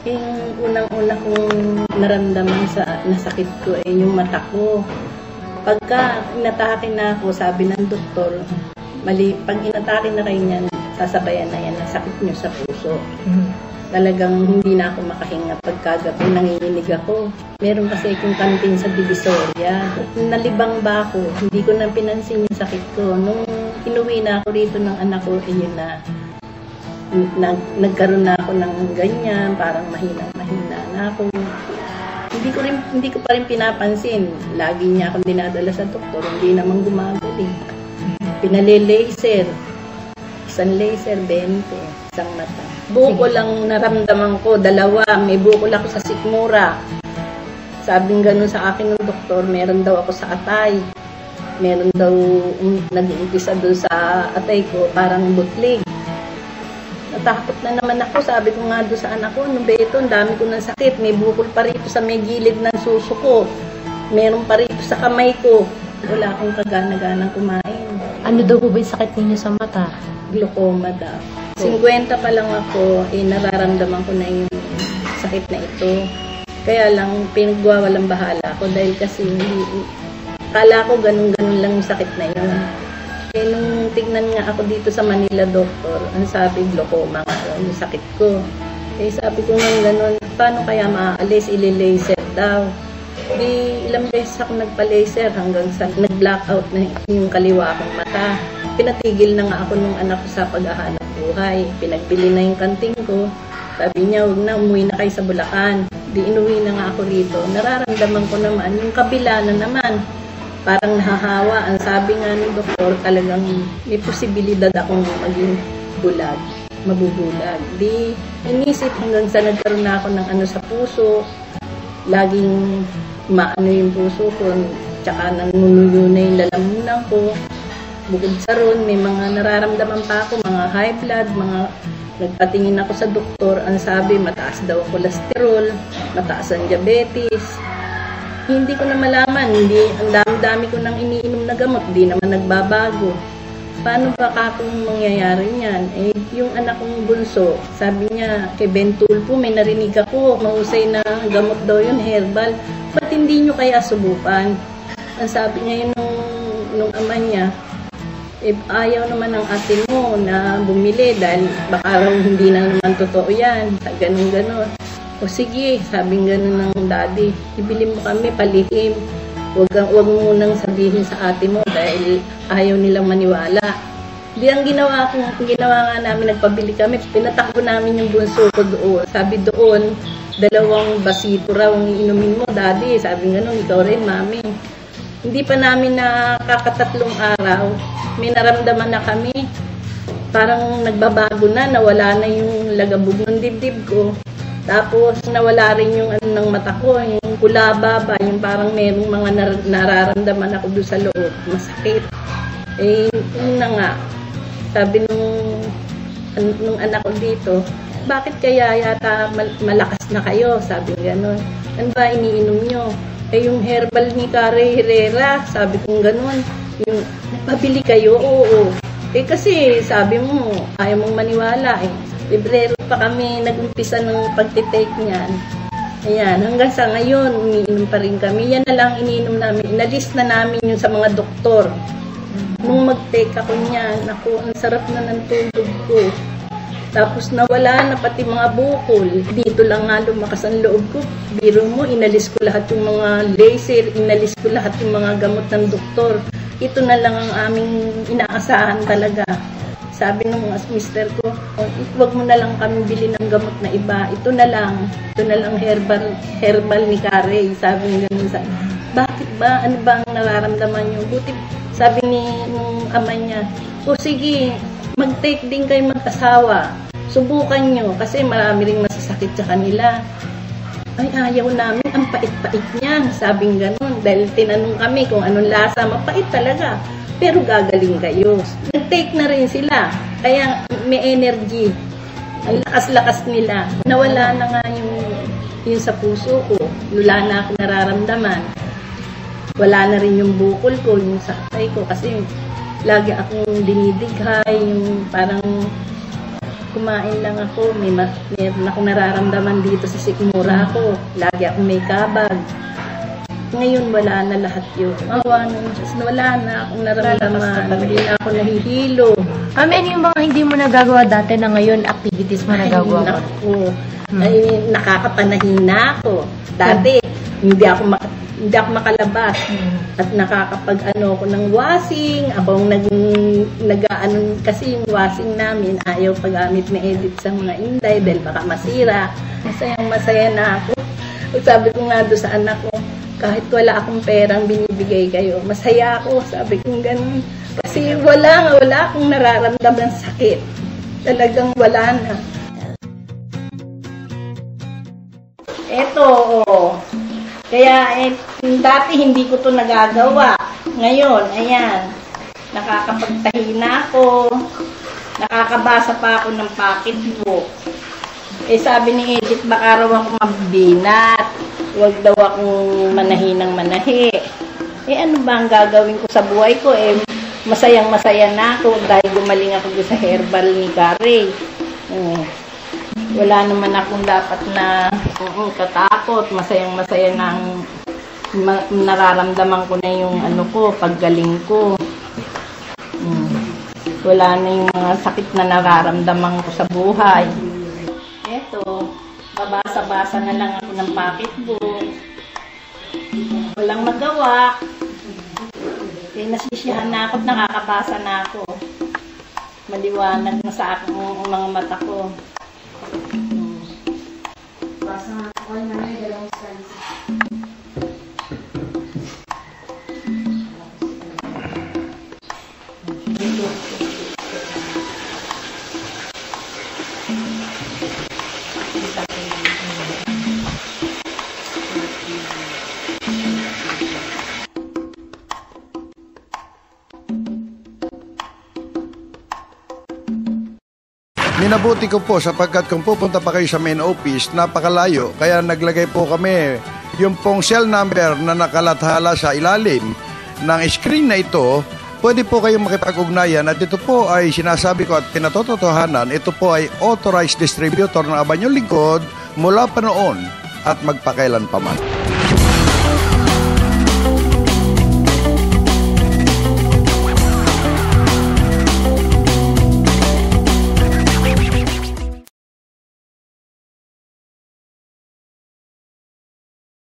Yung unang-una kong naramdaman sa nasakit ko ay yung mata ko. Pagka inatake na ako, sabi ng doktor, mali, pag inatake na kayo niyan, sasabayan na yan ang sakit nyo sa puso. Talagang hindi na ako makahinga pagkagabi, nanginginig ako. Meron kasi akong kantin sa Divisoria. Nalibang ba ako? Hindi ko na pinansin yung sakit ko. Nung inuwi na ako rito ng anak ko, yun na. Nagkaroon na ako ng ganyan, parang mahina na ako. Hindi ko pa rin pinapansin. Lagi niya akong dinadala sa doktor, hindi naman gumagaling. Pinale-laser. Isang laser, 20. Isang mata. Bukol lang naramdaman ko, 2. May bukol ako sa sikmura. Sabing gano'n sa akin ng doktor, meron daw ako sa atay. Meron daw, nag-uumpisa doon sa atay ko, parang butlig. Natakot na naman ako, sabi ko nga doon sa anak ko, ano ba ito, ang dami ko ng sakit, may bukol pa rito sa may gilid ng suso ko, meron pa rito sa kamay ko, wala akong kagana-ganang kumain. Ano daw po ba yung sakit ninyo sa mata? Glaucoma daw. 50 pa lang ako, nararamdaman ko na yung sakit na ito. Kaya lang, pinagwawalang bahala ko dahil kasi kala ko ganun-ganun lang yung sakit na yun. Eh, nung tignan nga ako dito sa Manila, doktor, ang sabi, glaucoma nga yung sakit ko. Eh, sabi ko nga gano'n, paano kaya maaalis, ili-laser daw. Di, ilang beses ako nagpa-laser hanggang sa nag-blackout na yung kaliwa kong mata. Pinatigil na nga ako nung anak ko sa paghahanap buhay. Pinagbili na yung kanting ko. Sabi niya, huwag na, umuwi na kayo sa Bulacan. Di, inuwi na nga ako rito. Nararamdaman ko naman, yung kabila na naman. Parang nahahawa. Ang sabi nga ng doktor, talagang may posibilidad akong maging bulag, mabubulag. Di, inisip hanggang sa nagkaroon na ako ng ano sa puso, laging maano yung puso ko, tsaka nanunuyo na yung lalamunan ko. Bukod sa ron, may mga nararamdaman pa ako, mga high blood, mga nagpatingin ako sa doktor, ang sabi, mataas daw ang cholesterol, mataas ang diabetes. Hindi ko na malaman, ang dami-dami ko nang iniinom na gamot, hindi naman nagbabago. Paano ba kung mangyayari niyan? Eh, yung anak kong bunso, sabi niya, kay Bentulpo, may narinig ako, mahusay na gamot daw yun, herbal. Ba't hindi nyo kaya subukan? Ang sabi niya yun nung ama niya, eh, ayaw naman ng ate mo na bumili dahil baka raw hindi na naman totoo yan, ganun-ganon. O sige, sabing gano'n ng daddy, ibili mo kami, palihim. Huwag mo munang sabihin sa ate mo dahil ayaw nilang maniwala. Di ang ginawa nga namin, nagpabili kami, pinatakbo namin yung bunso ko doon. Sabi doon, 2 basito raw ang iinumin mo, daddy. Sabi gano'n, ikaw rin, mami. Hindi pa namin nakakatatlong araw, may naramdaman na kami. Parang nagbabago na, nawala na yung lagabog ng dibdib ko. Tapos nawala rin yung ano ng mata ko, yung kulaba ba, yung parang merong mga nararamdaman ako doon sa loob, masakit. Eh, yun na nga, sabi nung anak ko dito, bakit kaya yata malakas na kayo? Sabi gano'n. Ano ba iniinom nyo? Eh, yung herbal ni Kare Herrera, sabi kong gano'n. Yung, nagpabili kayo? Oo. Eh, kasi sabi mo, ayaw mong maniwala eh. Librero pa kami nag-umpisa ng pagtitake niyan. Ayan, hanggang sa ngayon, umiinom pa rin kami. Yan na lang iniinom namin. Inalis na namin yun sa mga doktor. Nung mag-take ako niyan, ako, ang sarap na ng tulog ko. Tapos nawala na pati mga bukol. Dito lang nga lumakas ang loob ko. Biro mo, inalis ko lahat yung mga laser, inalis ko lahat yung mga gamot ng doktor. Ito na lang ang aming inaasahan talaga. Sabi nung mister ko, huwag mo na lang kami bili ng gamot na iba. Ito na lang herbal ni Kare. Sabi niya ganun sa, bakit ba? Ano ba ang nararamdaman niyo? Buti, sabi nung ama niya, o sige, mag-take din kayo mag-asawa. Subukan nyo, kasi marami ring masasakit sa kanila. Ay, ayaw namin, ang pait-pait niyan. Sabing ganun, dahil tinanong kami kung anong lasa, mapait talaga. Pero gagaling kayo. Nag-take na rin sila. Kaya may energy. Ang lakas-lakas nila. Nawala na nga yung sa puso ko. Wala na ako nararamdaman. Wala na rin yung bukol ko, yung sakay ko. Kasi lagi akong dinidighay, yung parang kumain lang ako, meron akong nararamdaman dito sa sikmura ako. Lagi akong may kabag. Ngayon, wala na lahat yun. Awa ng Diyos, wala na akong nararamdaman. Hindi na ako nahihilo. Ma'am, ano yung mga hindi mo nagagawa dati na ngayon activities mo nagagawa? Naku, ay, nakakapanahin na ako. Dati, hindi ako makalabas. At nakakapag ako ng washing. Ako kasi yung washing namin, ayaw paggamit ni Edith sa mga inday dahil baka masira. Masaya na ako. Sabi ko nga doon sa anak ko, kahit wala akong perang binibigay kayo, masaya ako, sabi ko ganun. Kasi wala akong nararamdaman sakit. Talagang wala na. Eto, kaya dati hindi ko to nagagawa. Ngayon, ayan, nakakapagtahi na ako, nakakabasa pa ako ng pocketbook. Sabi ni Edith, baka raw ako mabinat. Huwag daw akong manahi ng manahi. Ano ba ang gagawin ko sa buhay ko? Masayang-masaya na ako dahil gumaling ako sa herbal ni Kari. Wala naman akong dapat na katakot. Masayang-masaya na ang nararamdaman ko na yung paggaling ko. Wala na yung mga sakit na nararamdaman ko sa buhay. Eto, babasa-basa na lang ako ng pocketbook. Walang magawa. Nasisiyahan na ako at nakakabasa na ako. Maliwanag na sa aking mga mata ko. Basa nga ako na may dalawang strands. Minabuti ko po sapagkat kung pupunta pa kayo sa main office, napakalayo. Kaya naglagay po kami yung pong cell number na nakalathala sa ilalim ng screen na ito. Pwede po kayong makipag-ugnayan at ito po ay sinasabi ko at pinatotohanan. Ito po ay authorized distributor ng Abanyong Lingkod mula pa noon at magpakailan pa man.